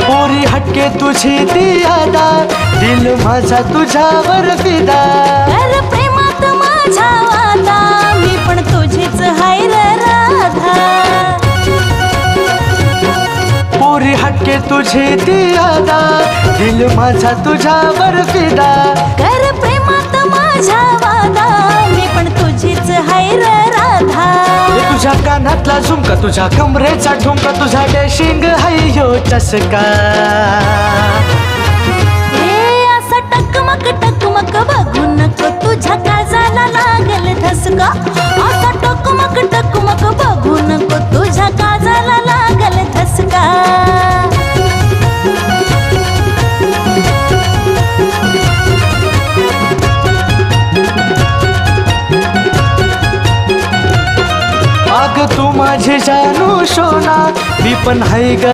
पोरी हटके तुझी ती यादा, दिल माझा तुझ्यावर फिदा. कर प्रेमात माझ्या वादा, मी पण तुझीच हाय रे राधा. पोरी हटके तुझी ती यादा, दिल माझा तुझ्यावर फिदा. कर प्रेमात माझ्या वादा, मी पण तुझीच हाय रे राधा. तुझ्या कानातला झुमका, तुझ्या कमरेचा ठुमका, तुझा डॅशिंग हाय ह्यो चसका. हे असं टकमक टकमक बघू नको, तुझ्या काळजाला लागल धसका. असं टकमक टकमक बघू नको, तुझ्या काळजाला लागल धसका. अग तू माझी जानू सोना, मी पण हाय ग